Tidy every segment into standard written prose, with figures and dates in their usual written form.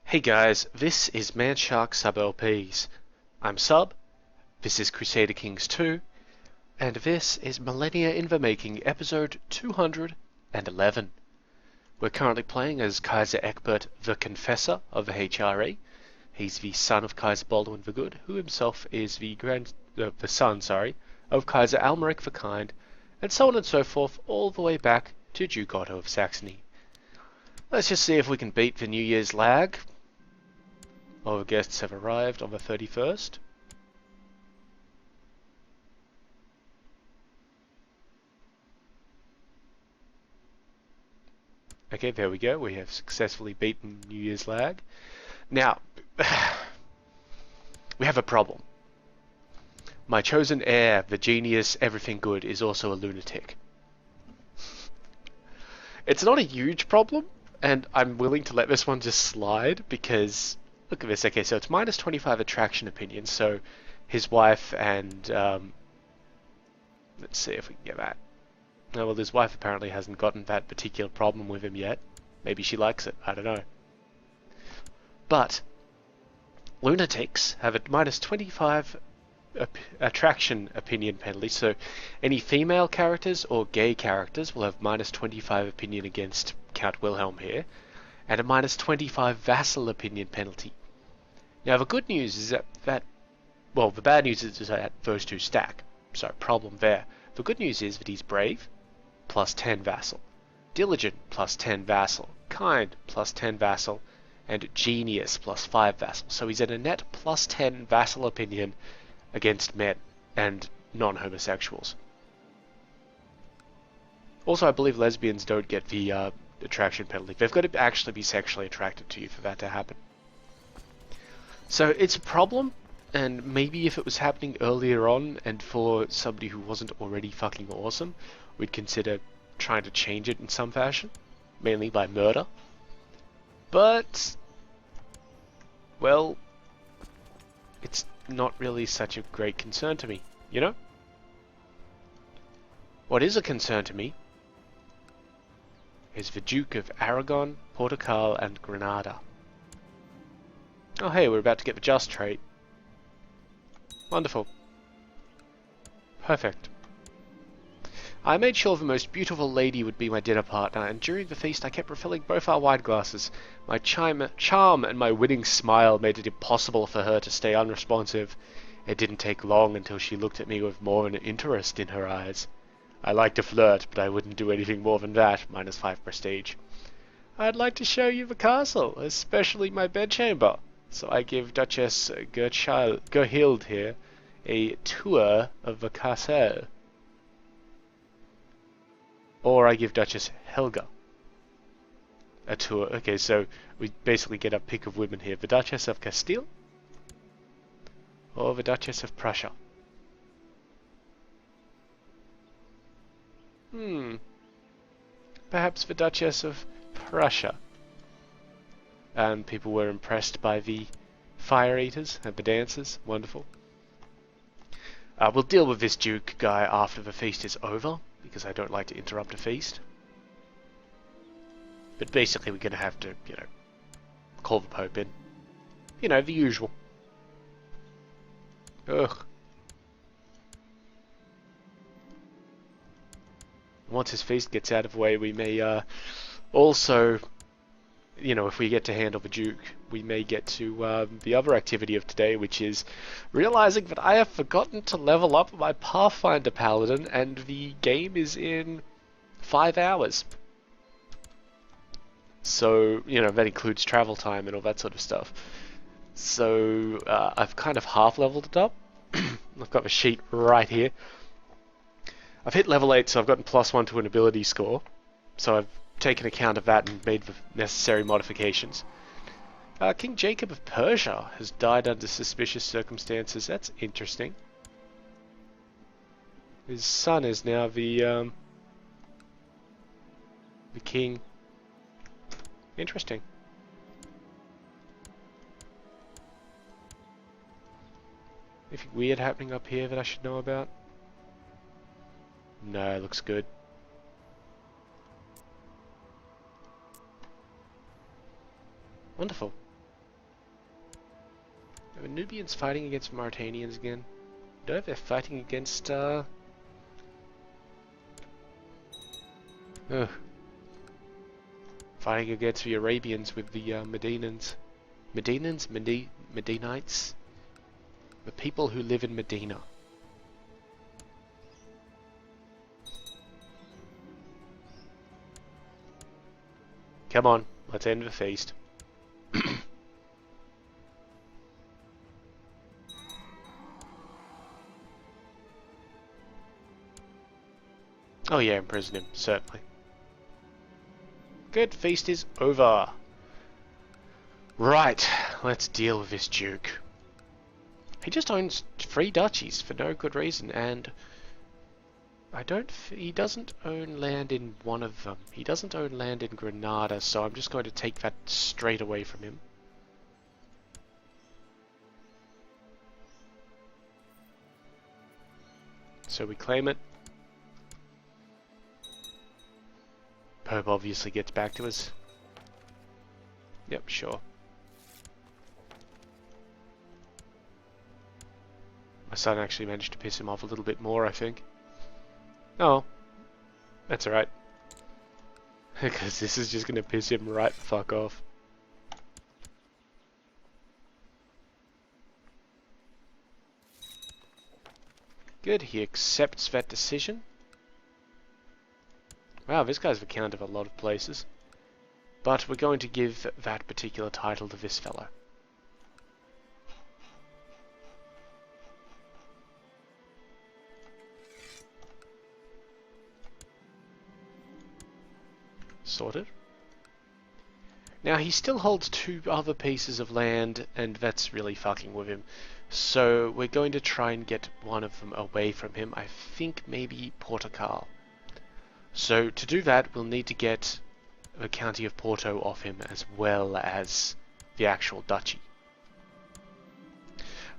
Hey guys, this is Manshark Sub LPs. I'm Sub, this is Crusader Kings II, and this is Millennia in the Making, episode 211. We're currently playing as Kaiser Egbert the Confessor of the HRE. He's the son of Kaiser Baldwin the Good, who himself is the son of Kaiser Almeric the Kind, and so on and so forth, all the way back to Duke Otto of Saxony. Let's just see if we can beat the New Year's lag. All the guests have arrived on the 31st. Okay, there we go. We have successfully beaten New Year's lag. Now, we have a problem. My chosen heir, the genius, everything good, is also a lunatic. It's not a huge problem, and I'm willing to let this one just slide because... Look at this. Okay, so it's minus 25 attraction opinion, so his wife and... let's see if we can get that. Oh, well, his wife apparently hasn't gotten that particular problem with him yet. Maybe she likes it. I don't know. But lunatics have a minus 25 attraction opinion penalty, so any female characters or gay characters will have minus 25 opinion against Count Wilhelm here, and a minus 25 vassal opinion penalty. Now the good news is well, the bad news is that those two stack, so problem there. The good news is that he's brave, plus 10 vassal, diligent, plus 10 vassal, kind, plus 10 vassal, and genius, plus 5 vassal. So he's at a net plus 10 vassal opinion against men and non-homosexuals. Also, I believe lesbians don't get the attraction penalty. They've got to actually be sexually attracted to you for that to happen. So it's a problem, and maybe if it was happening earlier on and for somebody who wasn't already fucking awesome, we'd consider trying to change it in some fashion, mainly by murder. But, well, it's not really such a great concern to me, you know? What is a concern to me is the Duke of Aragon, Portugal, and Granada. Oh hey, we're about to get the Just trait. Wonderful. Perfect. I made sure the most beautiful lady would be my dinner partner, and during the feast I kept refilling both our wine glasses. My charm and my winning smile made it impossible for her to stay unresponsive. It didn't take long until she looked at me with more of an interest in her eyes. I like to flirt, but I wouldn't do anything more than that, minus 5 prestige. I'd like to show you the castle, especially my bedchamber. So I give Duchess Gerhild here a tour of the castle. Or I give Duchess Helga a tour. Okay, so we basically get a pick of women here. The Duchess of Castile or the Duchess of Prussia. Perhaps the Duchess of Prussia. And people were impressed by the fire eaters and the dancers. Wonderful. We'll deal with this Duke guy after the feast is over, because I don't like to interrupt a feast. But basically we're going to have to, call the Pope in. You know, the usual. Ugh. Once his feast gets out of the way, we may also... if we get to handle the Duke, we may get to the other activity of today, which is realizing that I have forgotten to level up my Pathfinder Paladin, and the game is in 5 hours. So, that includes travel time and all that sort of stuff. So, I've kind of half-leveled it up. I've got the sheet right here. I've hit level 8, so I've gotten +1 to an ability score. So I've taken account of that and made the necessary modifications. King Jacob of Persia has died under suspicious circumstances. That's interesting. His son is now the king. Interesting. Anything weird happening up here that I should know about? No, it looks good. Wonderful. Are Nubians fighting against Mauritanians again? No, they're fighting against, Ugh. Fighting against the Arabians with the, Medinans. Medinites? The people who live in Medina. Come on, let's end the feast. Oh yeah, imprison him, certainly. Good, feast is over. Right, let's deal with this Duke. He just owns 3 duchies for no good reason, and he doesn't own land in one of them. He doesn't own land in Granada, so I'm just going to take that straight away from him. So we claim it. Pope obviously gets back to us. Yep, sure. My son actually managed to piss him off a little bit more, I think. Oh, that's alright. Because this is just going to piss him right the fuck off. Good, he accepts that decision. Wow, this guy's the count of a lot of places. But we're going to give that particular title to this fellow. Sorted. Now he still holds 2 other pieces of land, and that's really fucking with him. So we're going to try and get one of them away from him. I think maybe Portugal. So to do that, we'll need to get the county of Porto off him, as well as the actual duchy.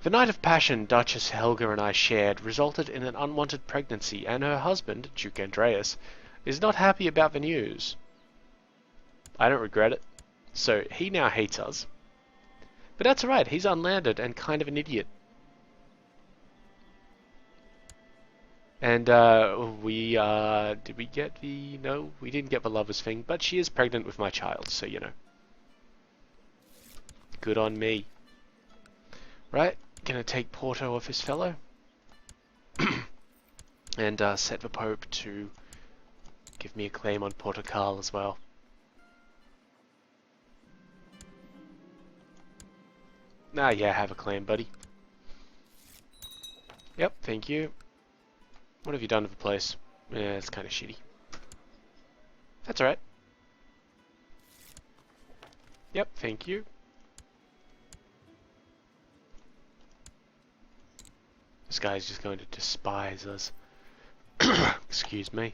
The night of passion Duchess Helga and I shared resulted in an unwanted pregnancy, and her husband, Duke Andreas, is not happy about the news. I don't regret it. So he now hates us. But that's alright, he's unlanded and kind of an idiot. And did we get the... No, we didn't get the lovers thing, but she is pregnant with my child, so you know. Good on me. Right, gonna take Porto off this fellow. And set the Pope to give me a claim on Portugal as well. Ah, yeah, have a claim, buddy. Yep, thank you. What have you done to the place? Yeah, it's kind of shitty. That's alright. Yep, thank you. This guy's just going to despise us. Excuse me.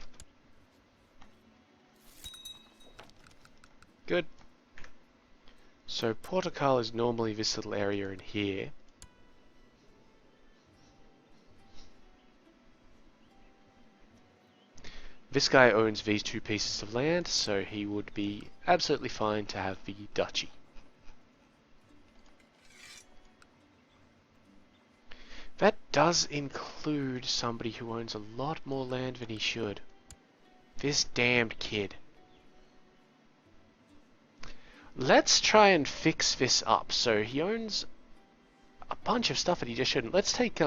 Good. So Portugal is normally this little area in here. This guy owns these 2 pieces of land, so he would be absolutely fine to have the duchy. That does include somebody who owns a lot more land than he should. This damned kid. Let's try and fix this up. So he owns a bunch of stuff that he just shouldn't. Let's take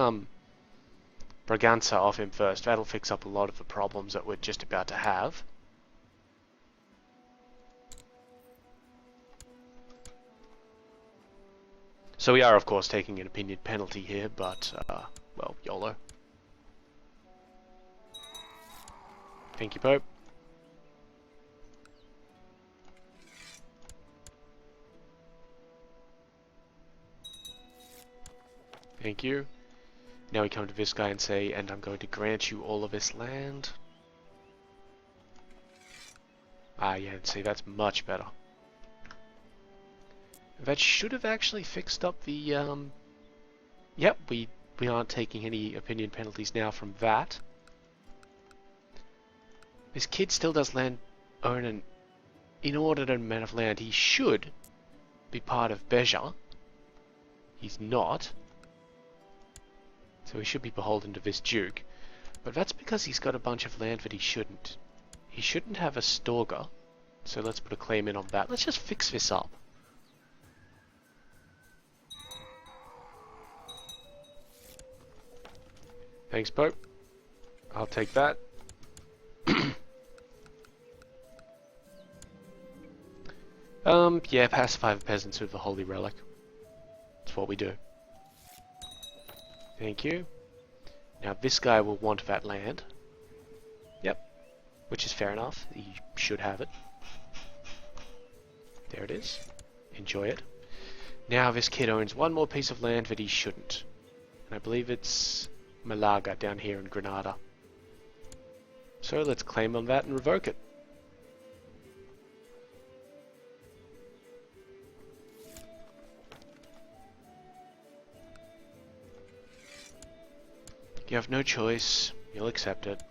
Braganza off him first. That'll fix up a lot of the problems that we're just about to have. So we are, of course, taking an opinion penalty here, but, well, YOLO. Thank you, Pope. Thank you. Now we come to this guy and say, and I'm going to grant you all of this land. Ah, yeah, see, that's much better. That should have actually fixed up the, Yep, we aren't taking any opinion penalties now from that. This kid still does own an inordinate amount of land. He should be part of Beja. He's not. So he should be beholden to this Duke. But that's because he's got a bunch of land that he shouldn't. He shouldn't have a Storger. So let's put a claim in on that. Let's just fix this up. Thanks, Pope. I'll take that. Yeah, pacify the peasants with the Holy Relic. That's what we do. Thank you. Now this guy will want that land. Yep. Which is fair enough. He should have it. There it is. Enjoy it. Now this kid owns one more piece of land that he shouldn't. And I believe it's Malaga down here in Granada. So let's claim on that and revoke it. You have no choice. You'll accept it.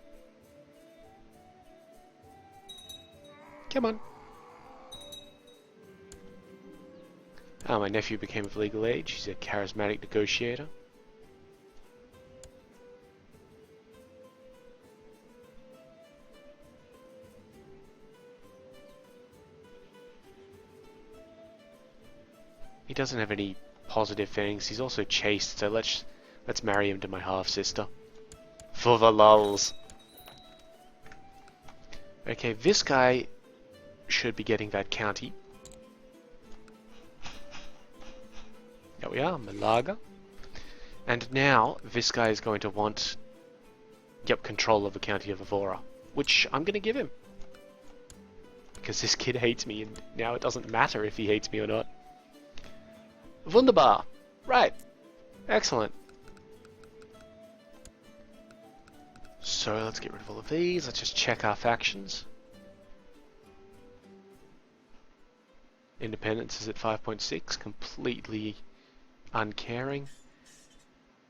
Come on. Ah, my nephew became of legal age. He's a charismatic negotiator. He doesn't have any positive things. He's also chaste, so let's marry him to my half-sister. For the lulz. Okay, this guy should be getting that county. There we are, Malaga. And now, this guy is going to want, control of the county of Evora. Which I'm going to give him. Because this kid hates me, and now it doesn't matter if he hates me or not. Wunderbar. Right. Excellent. So let's get rid of all of these. Let's just check our factions. Independence is at 5.6. Completely uncaring.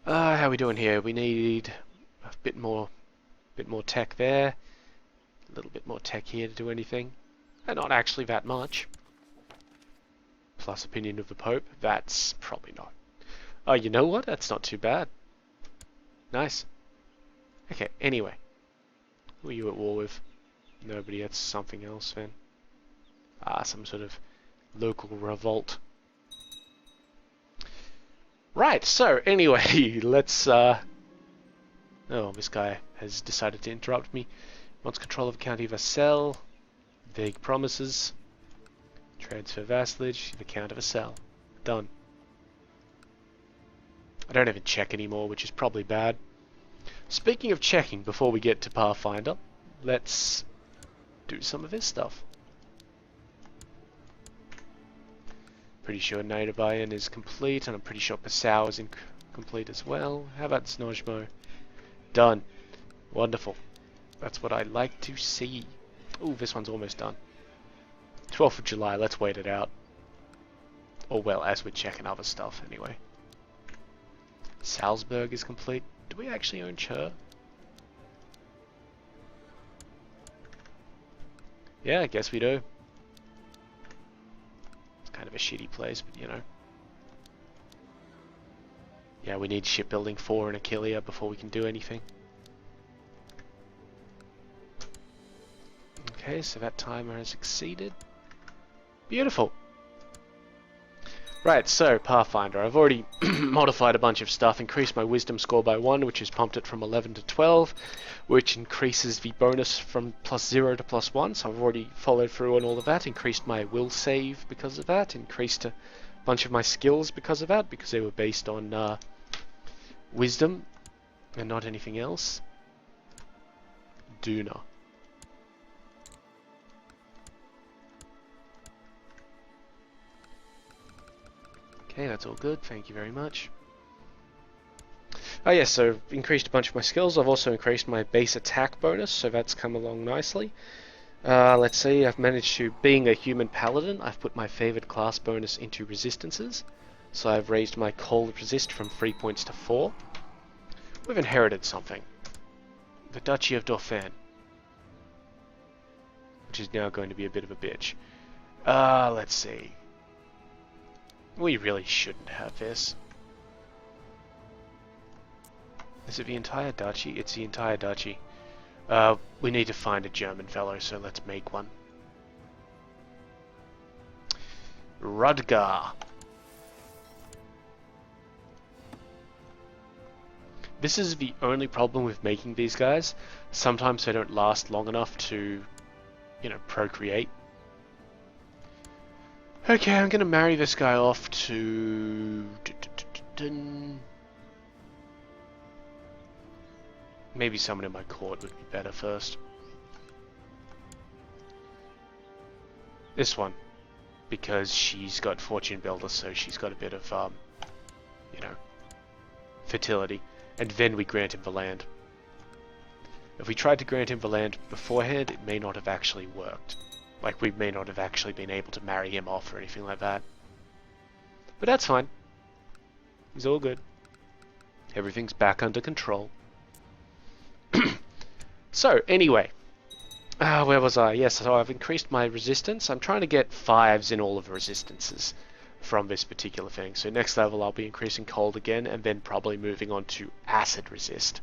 How are we doing here? We need a bit more tech there. A little bit more tech here to do anything. And not actually that much. Plus opinion of the Pope. That's probably not. Oh, you know what? That's not too bad. Nice. Okay, anyway. Who are you at war with? Nobody, that's something else then. Ah, some sort of local revolt. Right, so anyway, let's oh, this guy has decided to interrupt me. Wants control of the county of Vassal. Vague promises. Transfer vassalage, the Count of Vassal. Done. I don't even check anymore, which is probably bad. Speaking of checking, before we get to Pathfinder, let's do some of this stuff. Pretty sure Nadabayan is complete, and I'm pretty sure Passau is complete as well. How about Snojmo? Done. Wonderful. That's what I like to see. Ooh, this one's almost done. 12th of July, let's wait it out. Or well, as we're checking other stuff anyway. Salzburg is complete. Do we actually own Chur? Yeah, I guess we do. It's kind of a shitty place, but you know. Yeah, we need shipbuilding 4 in Aquileia before we can do anything. Okay, so that timer has exceeded. Beautiful. Right, so Pathfinder. I've already modified a bunch of stuff, increased my wisdom score by 1, which has pumped it from 11 to 12, which increases the bonus from +0 to +1, so I've already followed through on all of that, increased my will save because of that, increased a bunch of my skills because of that, because they were based on wisdom and not anything else. Duna. Okay, that's all good. Thank you very much. Oh yes, so increased a bunch of my skills. I've also increased my base attack bonus, so that's come along nicely. Let's see, I've managed to, being a human paladin, I've put my favored class bonus into resistances. So I've raised my cold resist from 3 points to 4. We've inherited something. The Duchy of Dauphin. Which is now going to be a bit of a bitch. Let's see. We really shouldn't have this. Is it the entire duchy? It's the entire duchy. We need to find a German fellow, so let's make one. Rudgar. This is the only problem with making these guys. Sometimes they don't last long enough to, you know, procreate. Okay, I'm gonna marry this guy off to... Maybe someone in my court would be better first. This one. Because she's got Fortune Builder, so she's got a bit of, you know, fertility. And then we grant him the land. If we tried to grant him the land beforehand, it may not have actually worked. Like, we may not have actually been able to marry him off or anything like that. But that's fine. He's all good. Everything's back under control. So, anyway. Where was I? Yes, so I've increased my resistance. I'm trying to get 5s in all of the resistances from this particular thing. So next level I'll be increasing cold again, and then probably moving on to acid resist.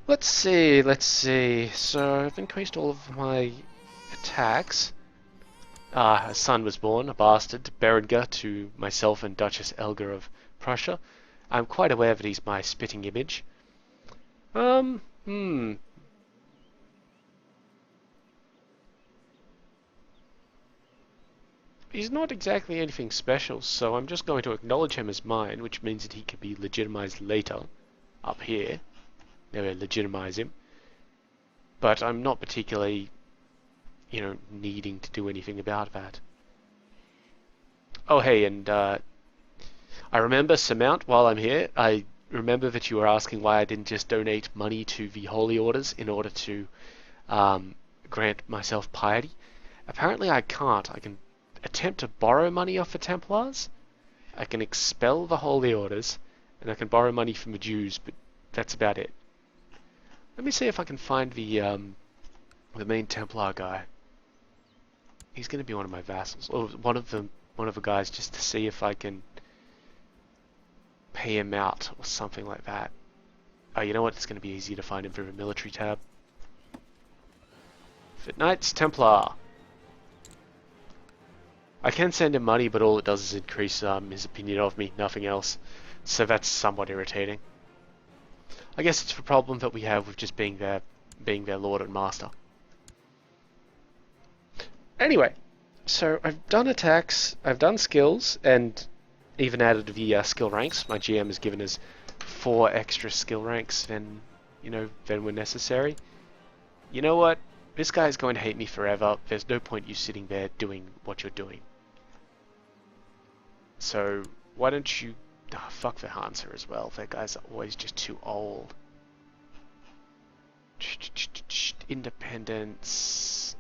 Let's see. So I've increased all of my attacks. A son was born, a bastard, Berenger, to myself and Duchess Elga of Prussia. I'm quite aware that he's my spitting image. He's not exactly anything special, so I'm just going to acknowledge him as mine, which means that he can be legitimized later, up here. Now we legitimize him. But I'm not particularly, you know, needing to do anything about that. Oh hey, and I remember, Surmount, while I'm here, I remember that you were asking why I didn't just donate money to the Holy Orders in order to grant myself piety. Apparently I can't. I can attempt to borrow money off the Templars, I can expel the Holy Orders, and I can borrow money from the Jews, but that's about it. Let me see if I can find the main Templar guy. He's going to be one of my vassals, or one of the guys, just to see if I can pay him out or something like that. Oh, you know what? It's going to be easy to find him through the military tab. Fit Knights Templar. I can send him money, but all it does is increase his opinion of me, nothing else. So that's somewhat irritating. I guess it's the problem that we have with just being their lord and master. Anyway, so I've done attacks, I've done skills, and even added the skill ranks. My GM has given us 4 extra skill ranks than were necessary. You know what? This guy's going to hate me forever. There's no point you sitting there doing what you're doing. So why don't you... Oh, fuck the Hanser as well. That guy's always just too old. Independence.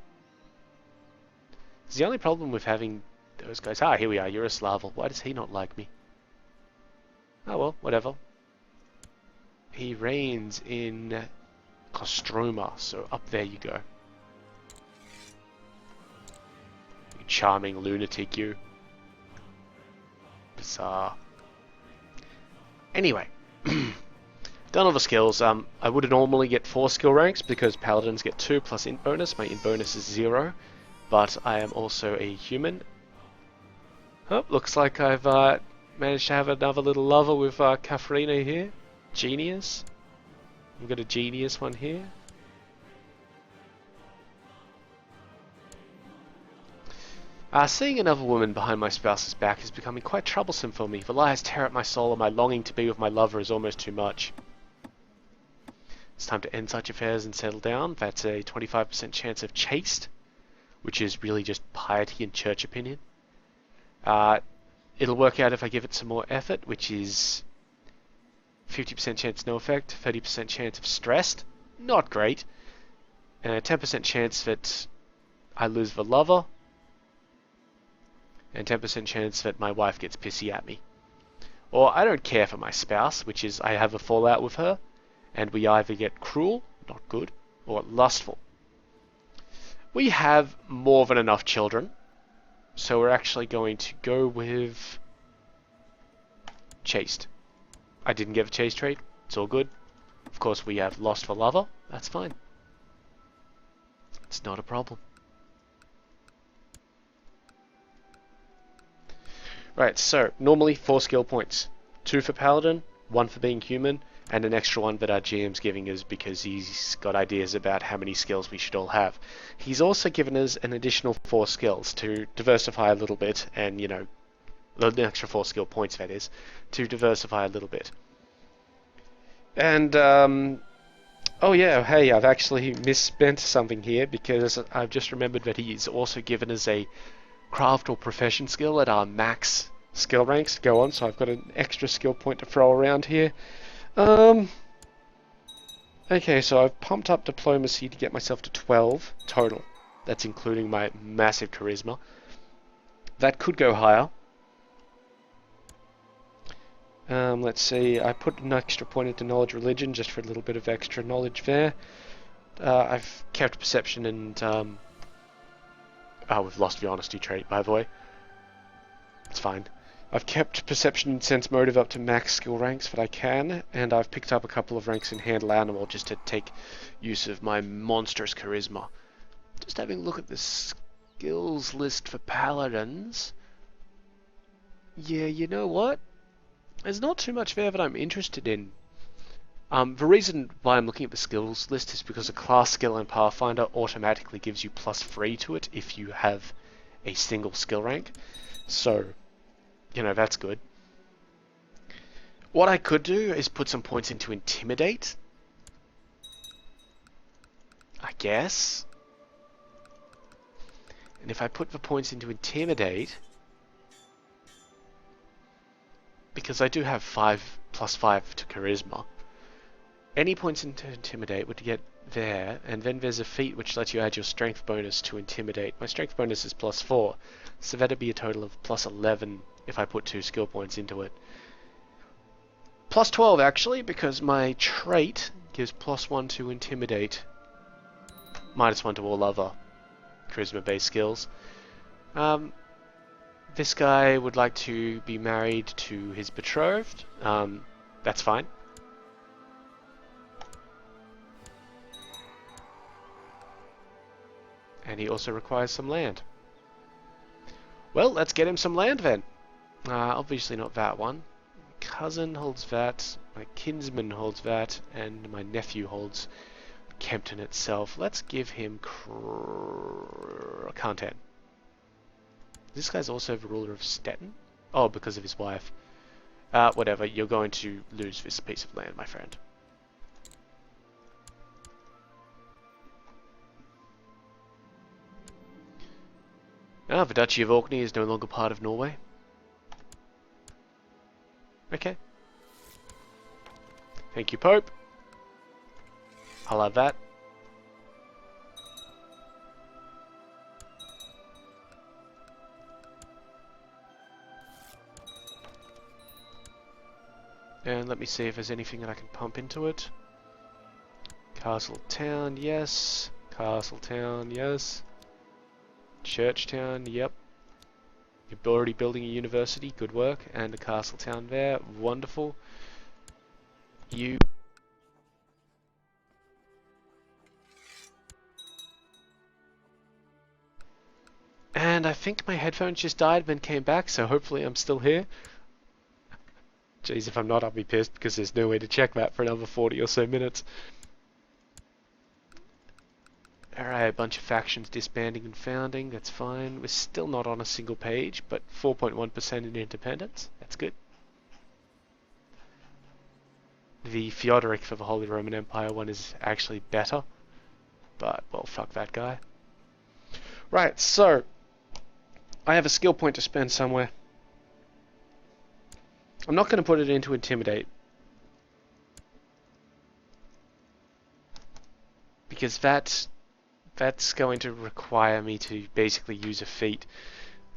It's the only problem with having those guys. Ah, here we are. Yaroslav. Why does he not like me? Oh well, whatever. He reigns in Kostroma, so up there you go. You charming lunatic, you. Bizarre. Anyway, done all the skills. I would normally get 4 skill ranks because paladins get 2 plus int bonus. My int bonus is 0, but I am also a human. Oh, looks like I've managed to have another little lover with Katharina here. Genius. We've got a genius one here. Seeing another woman behind my spouse's back is becoming quite troublesome for me. The lies tear at my soul, and my longing to be with my lover is almost too much. It's time to end such affairs and settle down. That's a 25% chance of chaste, which is really just piety and church opinion. It'll work out if I give it some more effort, which is 50% chance no effect, 30% chance of stressed, not great, and a 10% chance that I lose the lover, and 10% chance that my wife gets pissy at me. Or I don't care for my spouse, which is I have a fallout with her, and we either get cruel, not good, or lustful. We have more than enough children, so we're actually going to go with chaste. I didn't get a chaste trait. It's all good. Of course, we have lost for lover. That's fine. It's not a problem. Right, so normally 4 skill points. 2 for Paladin, 1 for being human, and an extra one that our GM's giving us because he's got ideas about how many skills we should all have. He's also given us an additional 4 skills to diversify a little bit, and, you know, an extra 4 skill points, that is, to diversify a little bit. And, oh yeah, hey, I've actually misspent something here because I've just remembered that he's also given us a craft or profession skill at our max skill ranks to go on, so I've got an extra skill point to throw around here. Okay, so I've pumped up diplomacy to get myself to 12 total. That's including my massive charisma. That could go higher. Let's see, I put an extra point into knowledge religion just for a little bit of extra knowledge there. I've kept perception and oh, we've lost the honesty trait, by the way. It's fine. I've kept perception and sense motive up to max skill ranks that I can, and I've picked up a couple of ranks in handle animal just to take use of my monstrous charisma. Just having a look at the skills list for paladins. Yeah, you know what? There's not too much there that I'm interested in. The reason why I'm looking at the skills list is because a class skill in Pathfinder automatically gives you +3 to it if you have a single skill rank. So, you know, that's good. What I could do is put some points into Intimidate, I guess. And if I put the points into Intimidate, because I do have +5 to Charisma, any points into Intimidate would get there, and then there's a feat which lets you add your Strength bonus to Intimidate. My Strength bonus is +4, so that'd be a total of +11 if I put 2 skill points into it. +12 actually, because my trait gives +1 to Intimidate, -1 to all other Charisma-based skills. This guy would like to be married to his betrothed. That's fine. And he also requires some land. Well, let's get him some land then. Obviously not that one. Cousin holds that, my kinsman holds that, and my nephew holds Kempton itself. Let's give him Kantan. This guy's also the ruler of Stettin? Oh, because of his wife. Whatever, you're going to lose this piece of land, my friend. The Duchy of Orkney is no longer part of Norway. Okay. Thank you, Pope. I'll have that. And let me see if there's anything that I can pump into it. Castle Town, yes. Castle Town, yes. Church Town, yep. You're already building a university, good work. And a castle town there, wonderful. You... And I think my headphones just died then came back, so hopefully I'm still here. Jeez, if I'm not, I'll be pissed because there's no way to check that for another 40 or so minutes. Alright, a bunch of factions disbanding and founding, that's fine. We're still not on a single page, but 4.1% in independence, that's good. The Theodoric for the Holy Roman Empire one is actually better, but, well, fuck that guy. Right, so, I have a skill point to spend somewhere. I'm not going to put it into Intimidate, because that's going to require me to basically use a feat.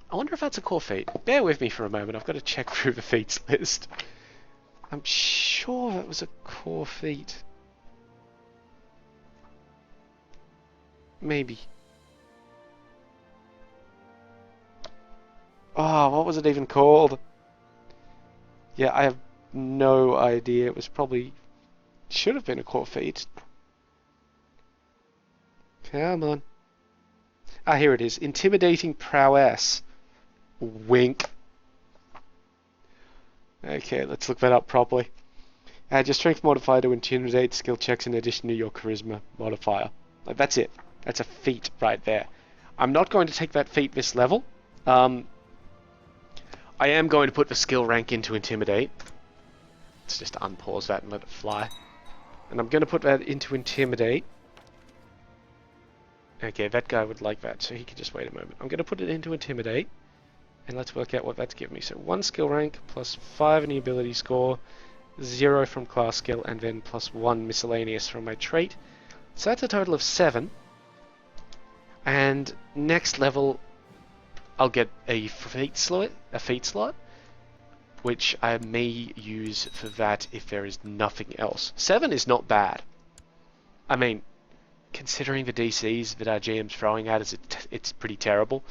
I wonder if that's a core feat. Bear with me for a moment, I've got to check through the feats list. I'm sure that was a core feat. Maybe. Oh, what was it even called? Yeah, I have no idea. It was probably Should have been a core feat. Come on. Ah, here it is. Intimidating prowess. Wink. Okay, let's look that up properly. Add your strength modifier to intimidate skill checks in addition to your charisma modifier. Like, that's it. That's a feat right there. I'm not going to take that feat this level. I am going to put the skill rank into intimidate. Let's just unpause that and let it fly. And I'm going to put that into intimidate. Okay, that guy would like that, so he can just wait a moment. I'm going to put it into intimidate. And let's work out what that's giving me. So 1 skill rank, plus 5 in the ability score, 0 from class skill, and then plus 1 miscellaneous from my trait. So that's a total of 7. And next level, I'll get a feat slot, which I may use for that if there is nothing else. 7 is not bad. I mean, considering the DCs that our GM's throwing at us, it's pretty terrible.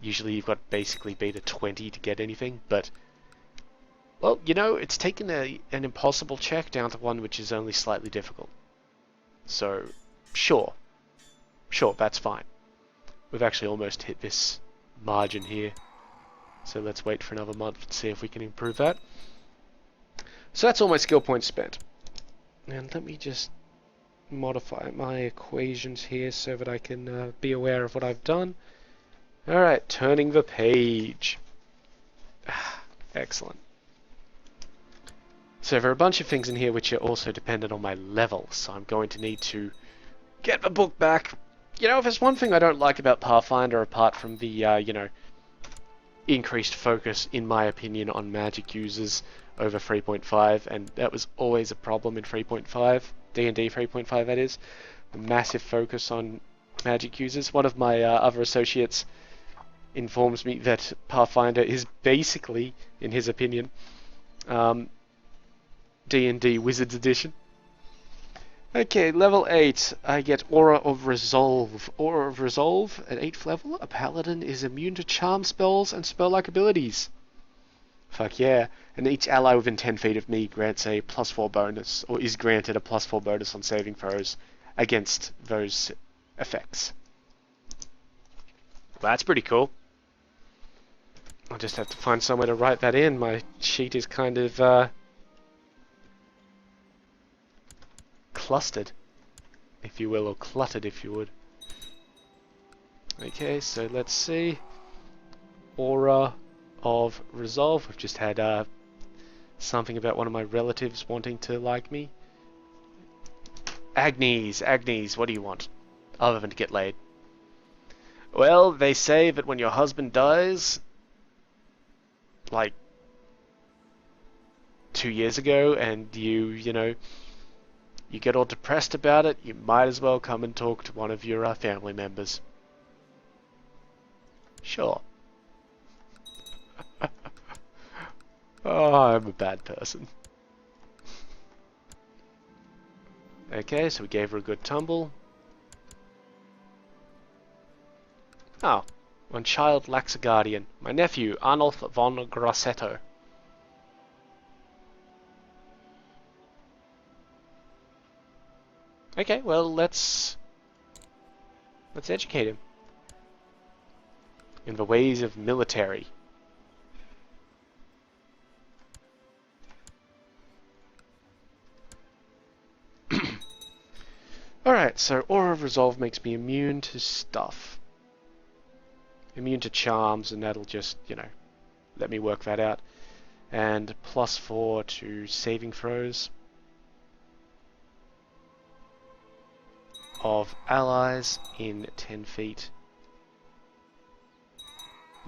Usually you've got basically beat a 20 to get anything, but... Well, you know, it's taken an impossible check down to one which is only slightly difficult. So, sure. Sure, that's fine. We've actually almost hit this margin here. So let's wait for another month and see if we can improve that. So that's all my skill points spent. And let me just modify my equations here so that I can be aware of what I've done. Alright, turning the page. Excellent. So there are a bunch of things in here which are also dependent on my level, so I'm going to need to get the book back. You know, if there's one thing I don't like about Pathfinder, apart from the, you know, increased focus, in my opinion, on magic users over 3.5, and that was always a problem in 3.5, D&D 3.5 that is, the massive focus on magic users. One of my other associates informs me that Pathfinder is basically, in his opinion, D&D Wizards Edition. Okay, level 8, I get Aura of Resolve. Aura of Resolve, at 8th level, a Paladin is immune to charm spells and spell-like abilities. Fuck yeah. And each ally within 10 feet of me grants a +4 bonus, or is granted a +4 bonus on saving throws against those effects. Well, that's pretty cool. I'll just have to find somewhere to write that in. My sheet is kind of clustered, if you will, or cluttered, if you would. Okay, so let's see. Aura of Resolve. We've just had something about one of my relatives wanting to like me. Agnes, what do you want? Other than to get laid. Well, they say that when your husband dies, like 2 years ago, and you know, you get all depressed about it, you might as well come and talk to one of your family members. Sure. Oh, I'm a bad person. Okay, so we gave her a good tumble. Oh, one child lacks a guardian. My nephew, Arnulf von Grosseto. Okay, well, let's educate him in the ways of military. Alright, so Aura of Resolve makes me immune to stuff. Immune to charms, and that'll just, you know, let me work that out. And +4 to saving throws of allies in 10 feet.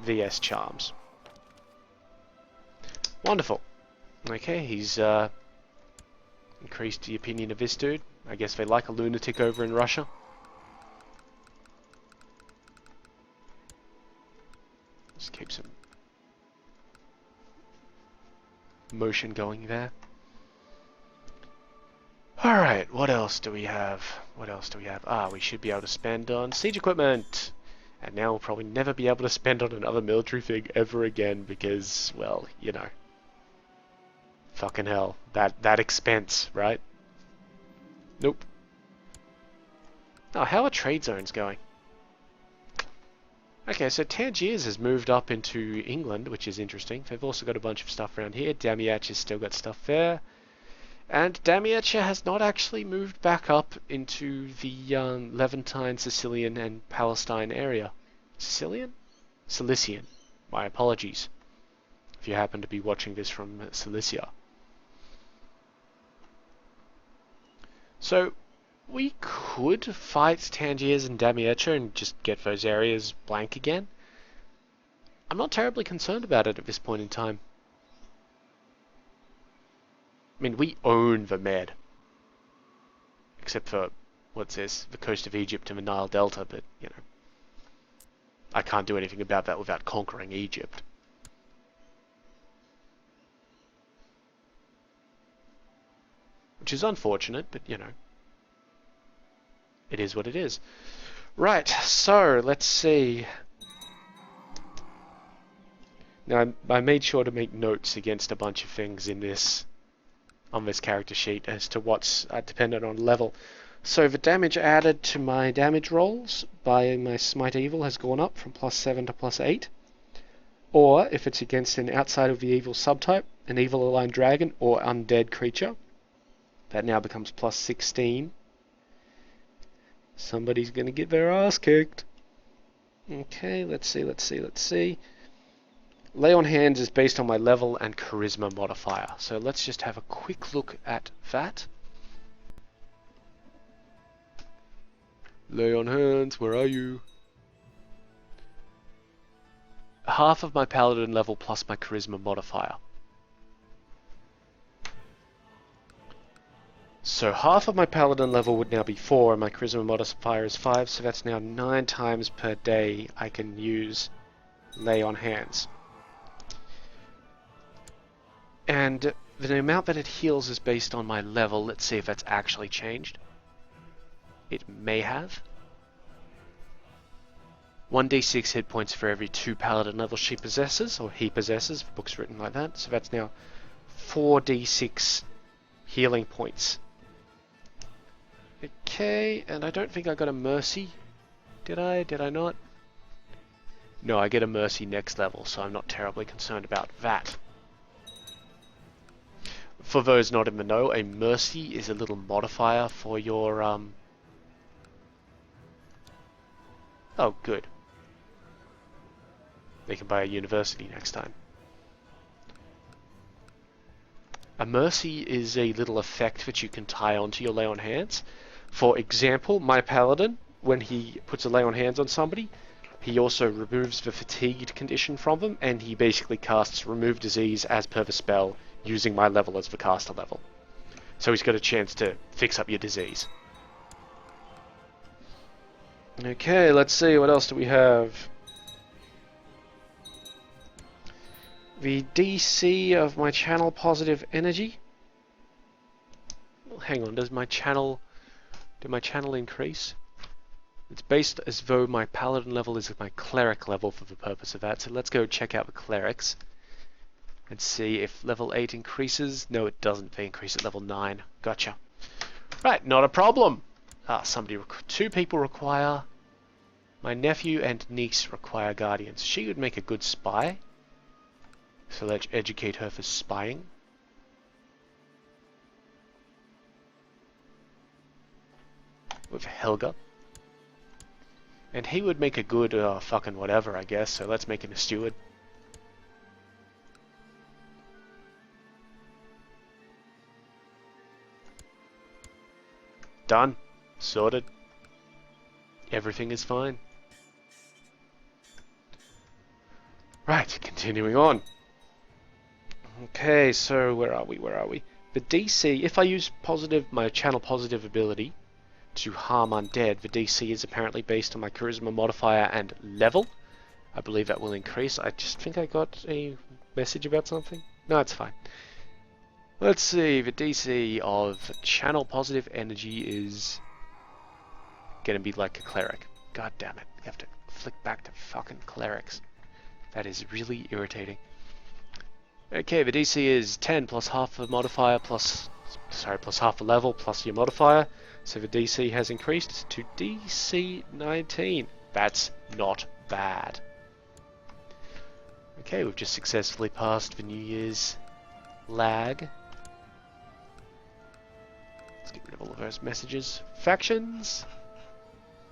VS charms. Wonderful. Okay, he's increased the opinion of this dude. I guess they like a lunatic over in Russia. Just keep some motion going there. Alright, what else do we have? Ah, we should be able to spend on siege equipment. And now we'll probably never be able to spend on another military thing ever again because, well, you know. Fucking hell. That expense, right? Nope. Oh, how are trade zones going? Okay, so Tangiers has moved up into England, which is interesting. They've also got a bunch of stuff around here. Damietch has still got stuff there. And Damietch has not actually moved back up into the Levantine, Sicilian, and Palestine area. Sicilian? Cilician. My apologies, if you happen to be watching this from Cilicia. So, we could fight Tangiers and Damietch and just get those areas blank again. I'm not terribly concerned about it at this point in time. I mean, we own the Med. Except for, what's this, the coast of Egypt and the Nile Delta, but, you know, I can't do anything about that without conquering Egypt. Which is unfortunate, but, you know, it is what it is. Right, so, let's see. Now, I made sure to make notes against a bunch of things in this, on this character sheet as to what's dependent on level. So the damage added to my damage rolls by my Smite Evil has gone up from +7 to +8. Or, if it's against an outside of the evil subtype, an evil aligned dragon or undead creature, that now becomes +16. Somebody's gonna get their ass kicked. Okay, let's see. Lay on Hands is based on my level and charisma modifier. So let's just have a quick look at that. Lay on Hands, where are you? Half of my Paladin level plus my charisma modifier. So half of my Paladin level would now be 4 and my charisma modifier is 5, so that's now 9 times per day I can use Lay on Hands. And the amount that it heals is based on my level. Let's see if that's actually changed. It may have. 1d6 hit points for every 2 Paladin levels she possesses, or he possesses, the book's written like that. So that's now 4d6 healing points. Okay, and I don't think I got a Mercy. Did I? Did I not? No, I get a Mercy next level, so I'm not terribly concerned about that. For those not in the know, a Mercy is a little modifier for your, Oh, good. They can buy a university next time. A Mercy is a little effect that you can tie onto your Lay on Hands. For example, my Paladin, when he puts a Lay on Hands on somebody, he also removes the fatigued condition from them, and he basically casts Remove Disease as per the spell, using my level as the caster level. So he's got a chance to fix up your disease. Okay, let's see, what else do we have? The DC of my channel positive energy. Hang on, did my channel increase? It's based as though my Paladin level is my cleric level for the purpose of that. So let's go check out the clerics and see if level 8 increases. No, it doesn't. They increase at level 9. Gotcha. Right, not a problem. Two people require. My nephew and niece require guardians. She would make a good spy. So let's educate her for spying. With Helga. And he would make a good fucking whatever, I guess. So let's make him a steward. Done. Sorted. Everything is fine. Right, continuing on. Okay, so where are we? The DC, if I use my channel positive ability to harm undead, the DC is apparently based on my charisma modifier and level. I believe that will increase. I just think I got a message about something. No, it's fine. Let's see, the DC of channel positive energy is gonna be like a cleric. God damn it, you have to flick back to fucking clerics. That is really irritating. Okay, the DC is 10 plus half the modifier plus sorry, plus half a level, plus your modifier. So the DC has increased to DC 19. That's not bad. Okay, we've just successfully passed the New Year's lag. Let's get rid of all of those messages. Factions?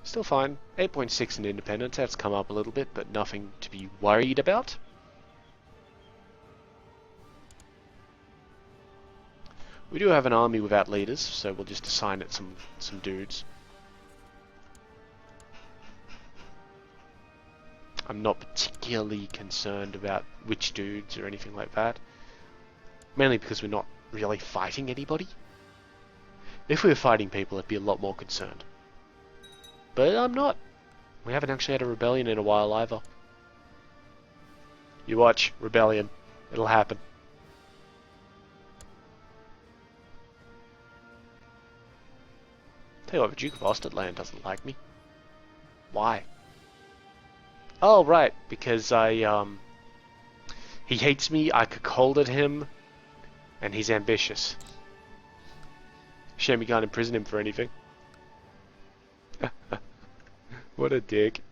Still fine. 8.6 in independence, that's come up a little bit, but nothing to be worried about. We do have an army without leaders, so we'll just assign it some dudes. I'm not particularly concerned about which dudes or anything like that. Mainly because we're not really fighting anybody. If we were fighting people, I'd be a lot more concerned. But I'm not. We haven't actually had a rebellion in a while either. You watch, rebellion. It'll happen. Tell you what, the Duke of Osterland doesn't like me. Why? Oh, right, because he hates me, I cuckolded him, and he's ambitious. Shame we can't imprison him for anything. What a dick.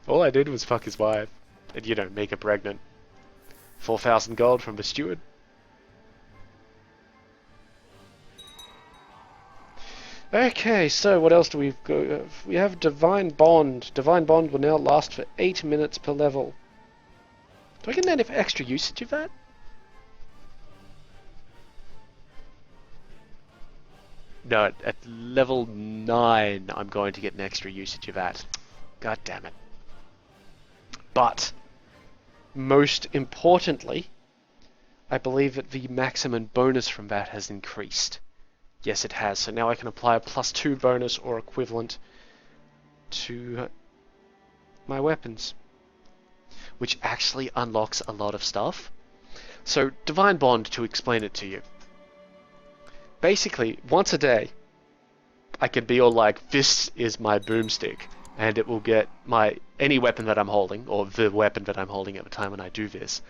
All I did was fuck his wife, and, you know, make her pregnant. 4,000 gold from the steward. Okay, so what else do we go? We have Divine Bond. Divine Bond will now last for 8 minutes per level. Do I get any extra usage of that? No, at level 9 I'm going to get an extra usage of that. God damn it. But, most importantly, I believe that the maximum bonus from that has increased. Yes, it has. So now I can apply a +2 bonus or equivalent to my weapons, which actually unlocks a lot of stuff. So, Divine Bond, to explain it to you. Basically, once a day, I can be all like, this is my boomstick, and it will get any weapon that I'm holding, or the weapon that I'm holding at the time when I do this,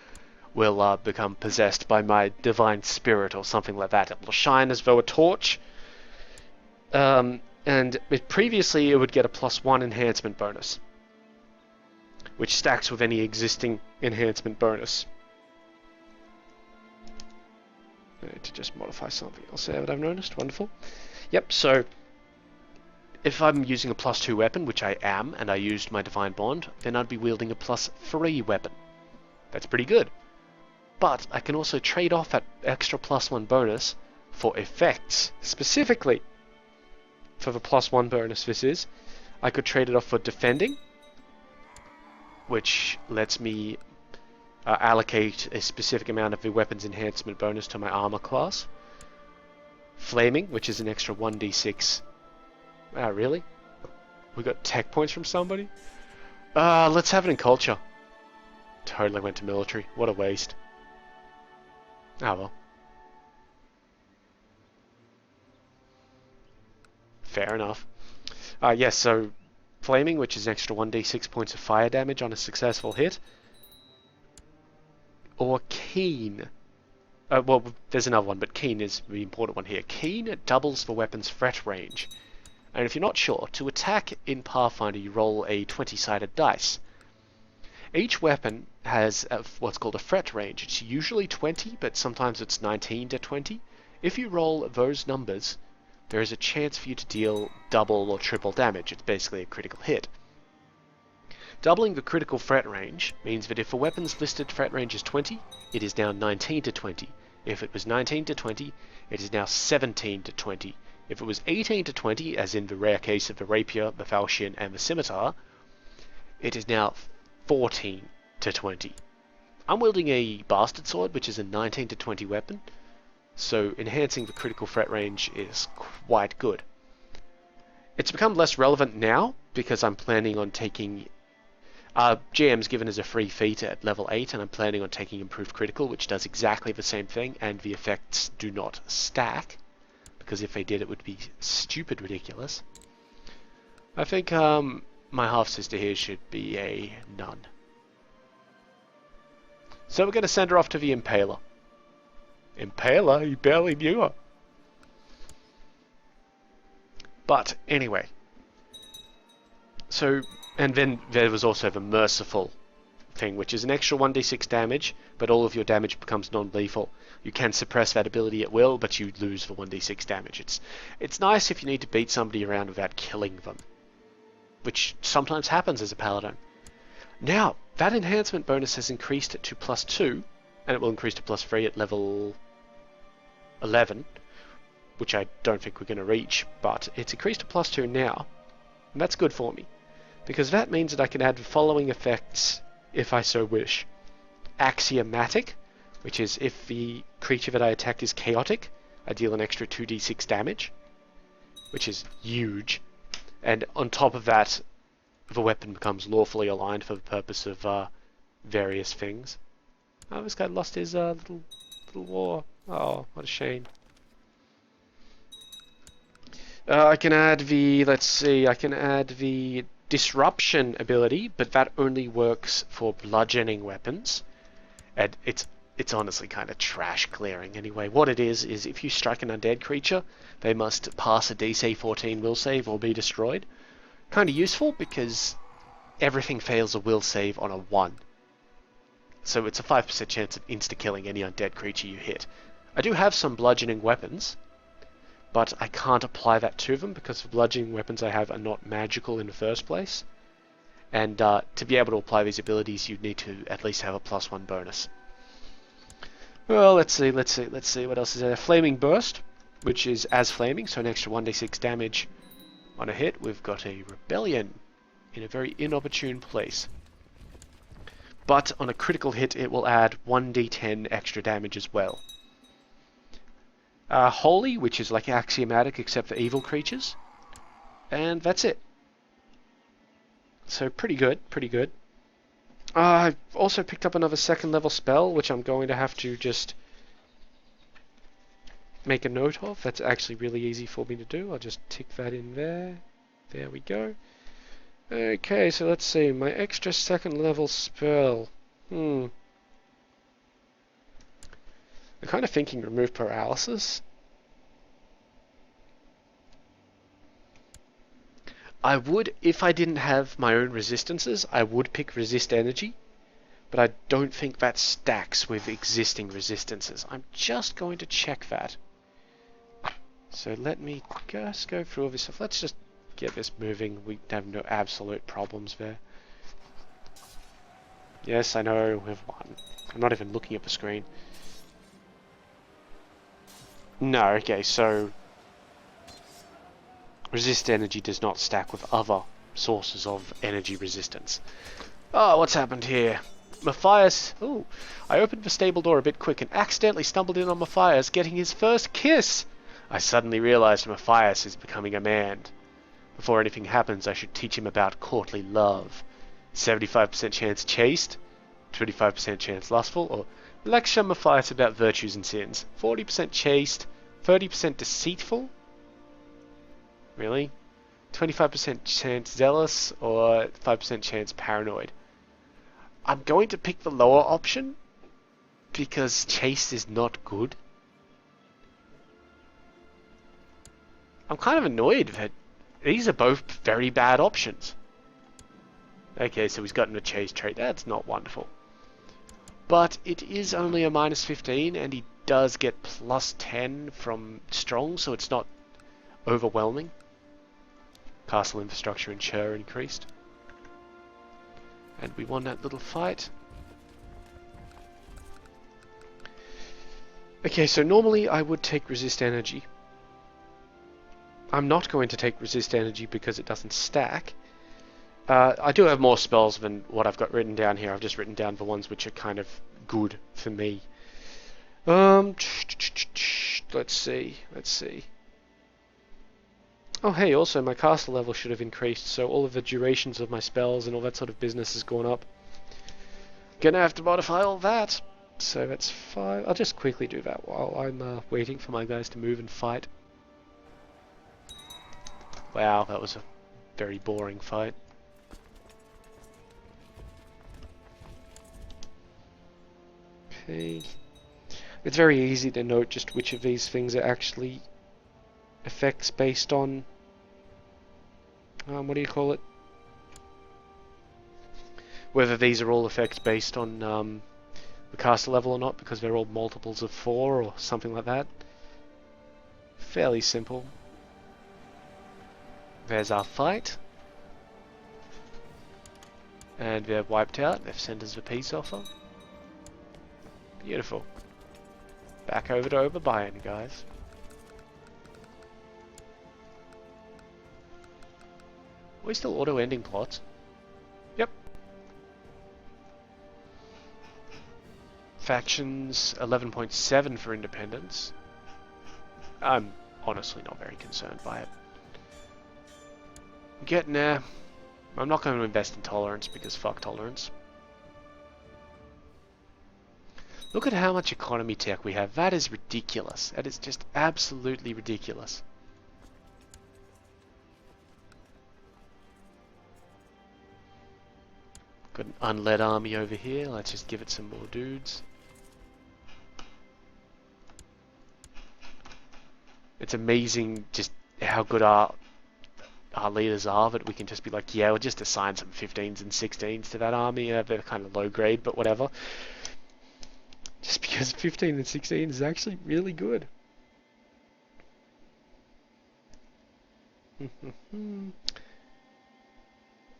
will become possessed by my divine spirit or something like that. It will shine as though a torch, and previously it would get a +1 enhancement bonus, which stacks with any existing enhancement bonus. I need to just modify something else there that I've noticed. Wonderful. Yep, so if I'm using a +2 weapon, which I am, and I used my Divine Bond, then I'd be wielding a +3 weapon. That's pretty good. But I can also trade off that extra +1 bonus for effects. Specifically, for the +1 bonus this is, I could trade it off for defending, which lets me allocate a specific amount of the weapon's enhancement bonus to my armor class. Flaming, which is an extra 1d6. Ah, really? We got tech points from somebody? Let's have it in culture. Totally went to military. What a waste. Ah, well. Fair enough. Yes, so Flaming, which is an extra 1d6 points of fire damage on a successful hit. Or Keen. Well, there's another one, but Keen is the important one here. Keen doubles the weapon's threat range. And if you're not sure, to attack in Pathfinder you roll a 20-sided dice. Each weapon has what's called a threat range. It's usually 20, but sometimes it's 19 to 20. If you roll those numbers, there is a chance for you to deal double or triple damage. It's basically a critical hit. Doubling the critical threat range means that if a weapon's listed threat range is 20, it is now 19 to 20. If it was 19 to 20, it is now 17 to 20. If it was 18 to 20, as in the rare case of the rapier, the falchion, and the scimitar, it is now 14 to 20. I'm wielding a bastard sword, which is a 19 to 20 weapon, so enhancing the critical threat range is quite good. It's become less relevant now, because I'm planning on taking... GM's given us a free feat at level 8, and I'm planning on taking Improved Critical, which does exactly the same thing, and the effects do not stack, because if they did it would be stupid ridiculous. I think my half-sister here should be a nun. So we're going to send her off to the Impaler. Impaler, you barely knew her. But anyway, so, and then there was also the merciful thing, which is an extra 1d6 damage, but all of your damage becomes non-lethal. You can suppress that ability at will, but you lose the 1d6 damage. It's nice if you need to beat somebody around without killing them, which sometimes happens as a paladin. Now, that enhancement bonus has increased to +2, and it will increase to +3 at level 11, which I don't think we're going to reach, but it's increased to +2 now, and that's good for me, because that means that I can add the following effects if I so wish. Axiomatic, which is if the creature that I attack is chaotic, I deal an extra 2d6 damage, which is huge, and on top of that, the weapon becomes lawfully aligned for the purpose of various things. Oh, this guy lost his little war. Oh, what a shame. I can add the, let's see, I can add the disruption ability, but that only works for bludgeoning weapons. And it's honestly kind of trash clearing anyway. What it is if you strike an undead creature, they must pass a DC 14 will save or be destroyed. Kind of useful because everything fails a will save on a 1. So it's a 5% chance of insta-killing any undead creature you hit. I do have some bludgeoning weapons, but I can't apply that to them because the bludgeoning weapons I have are not magical in the first place. And to be able to apply these abilities, you'd need to at least have a +1 bonus. Well, let's see what else is there. Flaming Burst, which is as flaming, so an extra 1d6 damage on a hit. We've got a Rebellion in a very inopportune place. But on a critical hit, it will add 1d10 extra damage as well. Holy, which is like axiomatic except for evil creatures. And that's it. So pretty good, pretty good. I've also picked up another 2nd level spell, which I'm going to have to just make a note of. That's actually really easy for me to do. I'll just tick that in there. There we go. Okay, so let's see. My extra 2nd level spell. I'm kind of thinking remove paralysis. I would, if I didn't have my own resistances, I would pick resist energy, but I don't think that stacks with existing resistances. I'm just going to check that. So let me just go through all this stuff. Let's just get this moving. We have no absolute problems there. Yes, I know, we've won. I'm not even looking at the screen. No, okay, so resist energy does not stack with other sources of energy resistance. Oh, what's happened here? Matthias... Ooh, I opened the stable door a bit quick and accidentally stumbled in on Matthias getting his first kiss. I suddenly realized Matthias is becoming a man. Before anything happens, I should teach him about courtly love. 75% chance chaste, 25% chance lustful, or lecture Matthias about virtues and sins. 40% chaste, 30% deceitful? Really? 25% chance zealous, or 5% chance paranoid? I'm going to pick the lower option, because chaste is not good. I'm kind of annoyed that these are both very bad options. Okay, so he's gotten a chaste trait. That's not wonderful. But it is only a -15, and he does get +10 from strong, so it's not overwhelming. Castle infrastructure and Chur increased. And we won that little fight. Okay, so normally I would take resist energy. I'm not going to take resist energy because it doesn't stack. I do have more spells than what I've got written down here. I've just written down the ones which are kind of good for me. Let's see. Oh hey, also my castle level should have increased, so all of the durations of my spells and all that sort of business has gone up. Gonna have to modify all that. So that's 5. I'll just quickly do that while I'm waiting for my guys to move and fight. Wow, that was a very boring fight. Okay. It's very easy to note just which of these things are actually effects based on, what do you call it? Whether these are all effects based on the caster level or not, because they're all multiples of 4 or something like that. Fairly simple. There's our fight. And they're wiped out. They've sent us a peace offer. Beautiful. Back over to Oberbayern, guys. Are we still auto-ending plots? Yep. Factions 11.7 for independence. I'm honestly not very concerned by it. Getting there. I'm not going to invest in tolerance because fuck tolerance. Look at how much economy tech we have. That is ridiculous. That is just absolutely ridiculous. Got an unled army over here. Let's just give it some more dudes. It's amazing just how good our leaders are that we can just be like, yeah, we'll just assign some 15s and 16s to that army. They're kind of low grade, but whatever. Just because 15 and 16 is actually really good.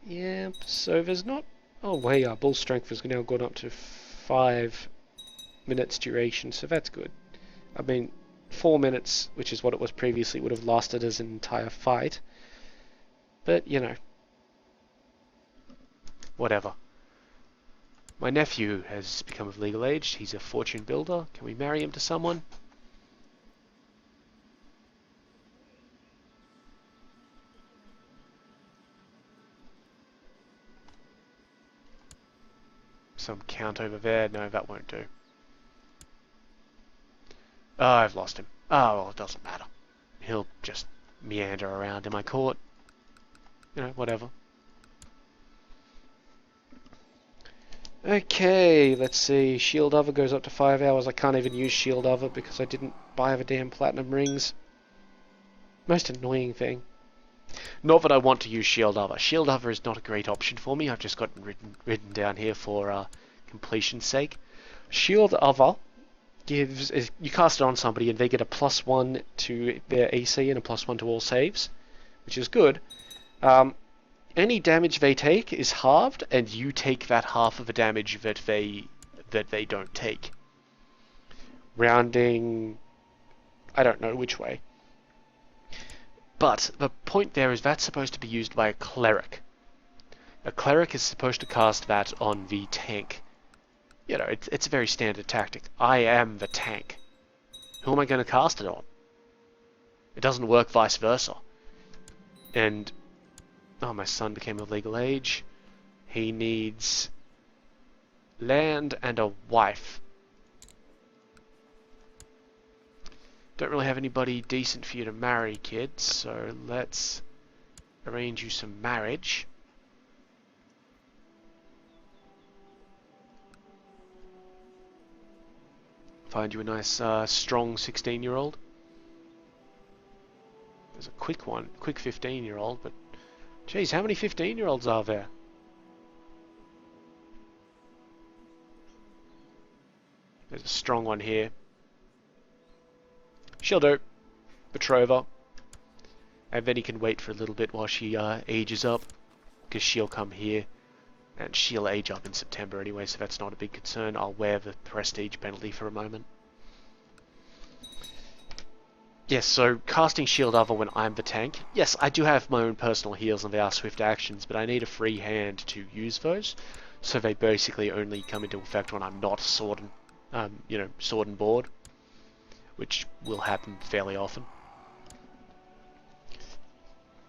Yep, so there's not... Oh, wait, our bull strength has now gone up to 5 minutes duration, so that's good. I mean, 4 minutes, which is what it was previously, would have lasted us an entire fight. But, you know. Whatever. My nephew has become of legal age. He's a fortune builder. Can we marry him to someone? Some count over there. No, that won't do. Oh, I've lost him. Oh, well, it doesn't matter. He'll just meander around in my court. You know, whatever. Okay, let's see. Shield Other goes up to 5 hours. I can't even use Shield Other because I didn't buy the damn platinum rings. Most annoying thing. Not that I want to use Shield Other. Shield Other is not a great option for me. I've just got it written down here for completion's sake. Shield Other gives... You cast it on somebody and they get a +1 to their AC and a +1 to all saves, which is good. Any damage they take is halved, and you take that half of the damage that they don't take. Rounding... I don't know which way. But the point there is that's supposed to be used by a cleric. A cleric is supposed to cast that on the tank. You know, it's a very standard tactic. I am the tank. Who am I going to cast it on? It doesn't work vice versa. And... Oh, my son became of legal age. He needs land and a wife. Don't really have anybody decent for you to marry, kid, so let's arrange you some marriage. Find you a nice, strong 16-year-old. There's a quick 15-year-old, but... Jeez, how many 15-year-olds are there? There's a strong one here. She'll do. Betroth her. And then he can wait for a little bit while she ages up. Because she'll come here. And she'll age up in September anyway, so that's not a big concern. I'll wear the prestige penalty for a moment. Yes, so casting Shield Other when I'm the tank. Yes, I do have my own personal heals and they are swift actions, but I need a free hand to use those. So they basically only come into effect when I'm not sword and board, which will happen fairly often.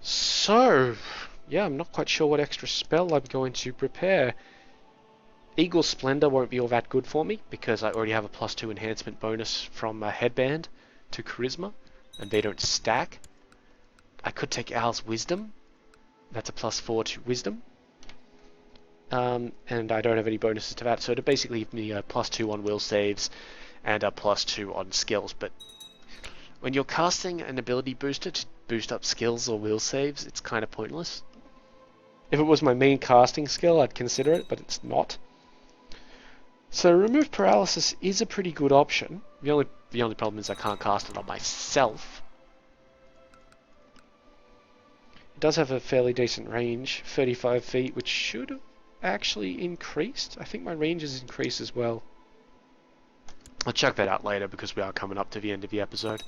So, yeah, I'm not quite sure what extra spell I'm going to prepare. Eagle Splendor won't be all that good for me because I already have a +2 enhancement bonus from Headband to Charisma, and they don't stack. I could take Owl's Wisdom. That's a +4 to Wisdom. And I don't have any bonuses to that, so to basically give me a +2 on will saves and a +2 on skills, but when you're casting an ability booster to boost up skills or will saves, it's kind of pointless. If it was my main casting skill, I'd consider it, but it's not. So remove paralysis is a pretty good option. The only problem is I can't cast it on myself. It does have a fairly decent range, 35 feet, which should have actually increased. I think my range has increased as well. I'll check that out later because we are coming up to the end of the episode.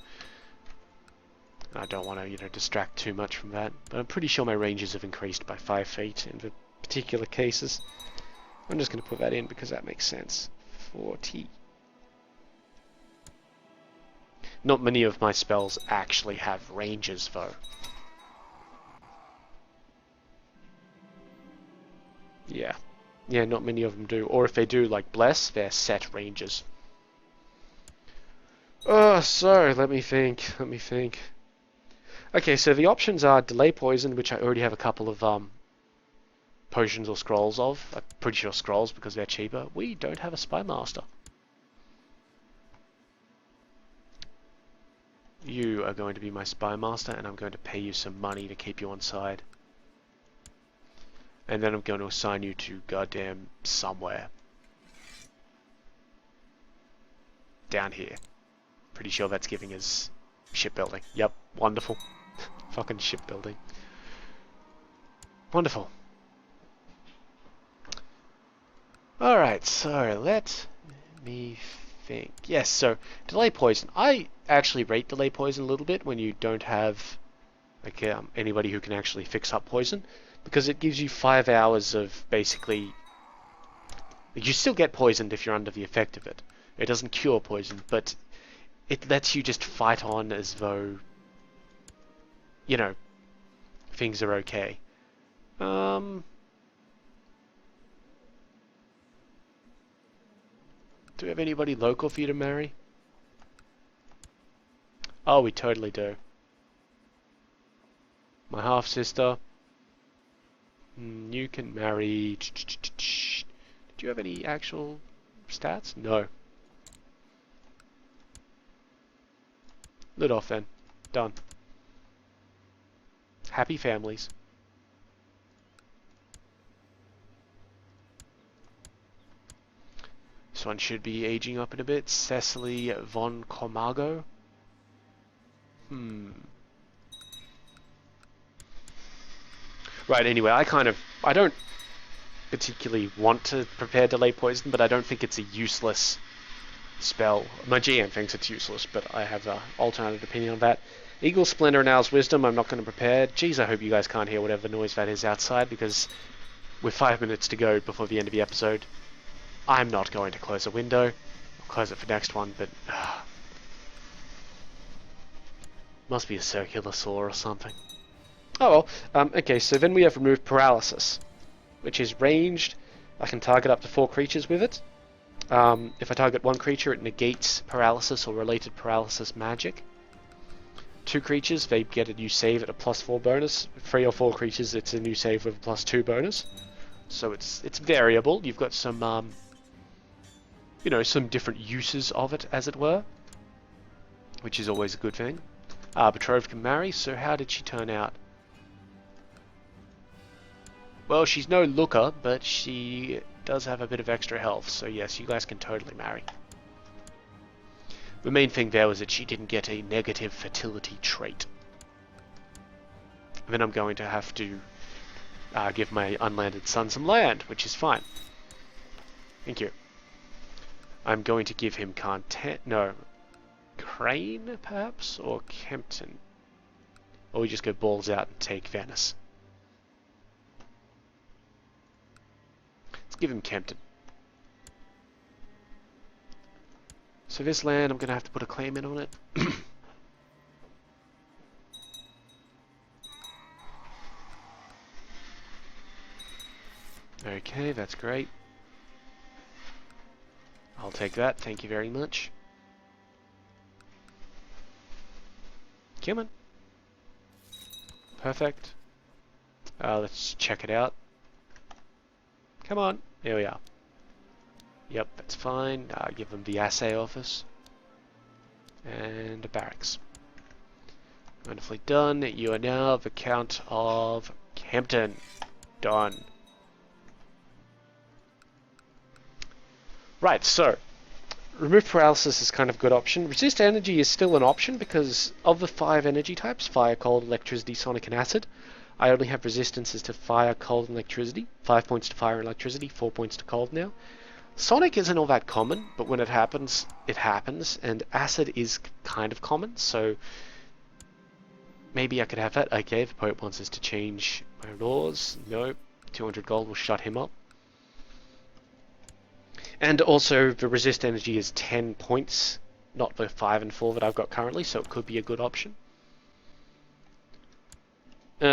I don't want to, distract too much from that. But I'm pretty sure my ranges have increased by 5 feet in the particular cases. I'm just going to put that in because that makes sense. 40. Not many of my spells actually have ranges, though. Yeah. Yeah, not many of them do. Or if they do, like Bless, they're set ranges. Oh, so, let me think. Okay, so the options are Delay Poison, which I already have a couple of potions or scrolls of. I'm pretty sure scrolls because they're cheaper. We don't have a Spy Master. You are going to be my Spy Master, and I'm going to pay you some money to keep you on side. And then I'm going to assign you to goddamn somewhere. Down here. Pretty sure that's giving us shipbuilding. Yep, wonderful. Fucking shipbuilding. Wonderful. Alright, so let me think. Yes, so Delay Poison. I actually rate Delay Poison a little bit when you don't have like anybody who can actually fix up poison, because it gives you 5 hours of basically... You still get poisoned if you're under the effect of it. It doesn't cure poison, but it lets you just fight on as though, things are okay. Do we have anybody local for you to marry? Oh, we totally do. My half-sister. You can marry... Do you have any actual stats? No. Lit off then. Done. Happy families. This one should be aging up in a bit. Cecily von Comago. Right, anyway, I don't particularly want to prepare Delay Poison, but I don't think it's a useless spell. My GM thinks it's useless, but I have an alternate opinion on that. Eagle Splendor and Owl's Wisdom, I'm not going to prepare. Jeez, I hope you guys can't hear whatever noise that is outside, because with 5 minutes to go before the end of the episode, I'm not going to close a window. I'll close it for next one, but... must be a circular saw or something. Oh well, okay, so then we have Remove Paralysis, which is ranged. I can target up to 4 creatures with it. If I target 1 creature, it negates paralysis or related paralysis magic. 2 creatures, they get a new save at a +4 bonus. 3 or 4 creatures, it's a new save with a +2 bonus. So it's variable. You've got some, some different uses of it, as it were, which is always a good thing. Betrothed can marry, so how did she turn out? Well, she's no looker, but she does have a bit of extra health, so yes, you guys can totally marry. The main thing there was that she didn't get a negative fertility trait. And then I'm going to have to give my unlanded son some land, which is fine. Thank you. I'm going to give him Crane, perhaps? Or Kempton? Or we just go balls out and take Venice. Let's give him Kempton. So this land, I'm going to have to put a claim in on it. Okay, that's great. I'll take that, thank you very much. Come on. Perfect. Let's check it out. Come on. There we are. Yep, that's fine. Give them the assay office. And a barracks. Wonderfully done. You are now the Count of Campton. Done. Right, so remove paralysis is kind of a good option. Resist energy is still an option because of the 5 energy types, fire, cold, electricity, sonic, and acid, I only have resistances to fire, cold, and electricity. 5 points to fire and electricity, 4 points to cold now. Sonic isn't all that common, but when it happens, and acid is kind of common, so maybe I could have that. Okay, the poet wants us to change my laws. No, 200 gold will shut him up. And also, the resist energy is 10 points, not the 5 and 4 that I've got currently, so it could be a good option.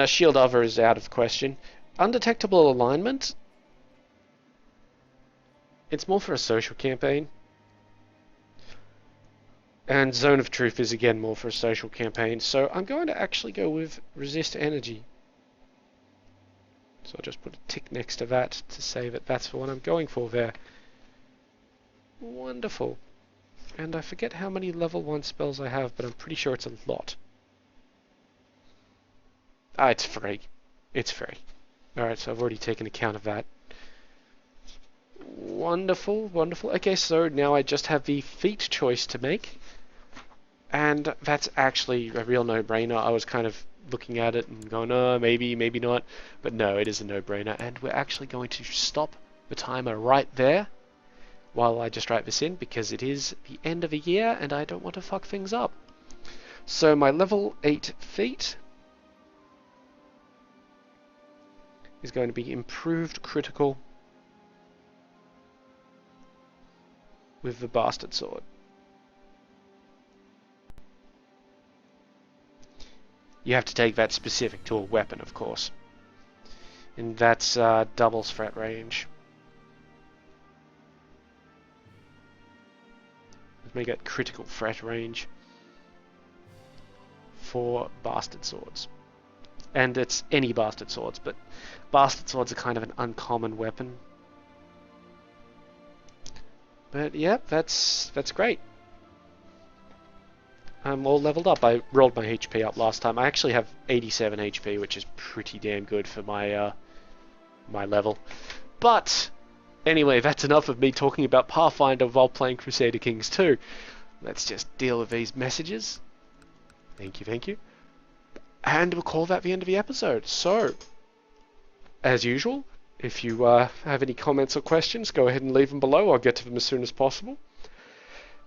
Shield Other is out of the question. Undetectable alignment, it's more for a social campaign. And Zone of Truth is again more for a social campaign, so I'm going to actually go with resist energy. So I'll just put a tick next to that to say that that's the one I'm going for there. Wonderful. And I forget how many level 1 spells I have, but I'm pretty sure it's a lot. Ah, it's free. It's free. Alright, so I've already taken account of that. Wonderful, wonderful. Okay, so now I just have the feat choice to make. And that's actually a real no-brainer. I was kind of looking at it and going, oh, maybe, maybe not. But no, it is a no-brainer. And we're actually going to stop the timer right there while I just write this in, because it is the end of a year and I don't want to fuck things up. So my level 8 feat is going to be improved critical with the Bastard Sword. You have to take that specific to a weapon, of course. And that's doubles threat range. Let's make it critical threat range for Bastard Swords. And it's any Bastard Swords, but Bastard Swords are kind of an uncommon weapon. But yeah, that's great. I'm all leveled up. I rolled my HP up last time. I actually have 87 HP, which is pretty damn good for my my level. But anyway, that's enough of me talking about Pathfinder while playing Crusader Kings II. Let's just deal with these messages. Thank you, thank you. And we'll call that the end of the episode. So, as usual, if you have any comments or questions, go ahead and leave them below. I'll get to them as soon as possible.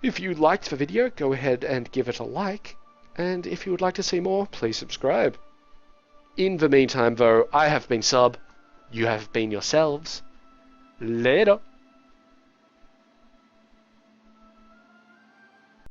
If you liked the video, go ahead and give it a like. And if you would like to see more, please subscribe. In the meantime, though, I have been Sub. You have been yourselves. Later.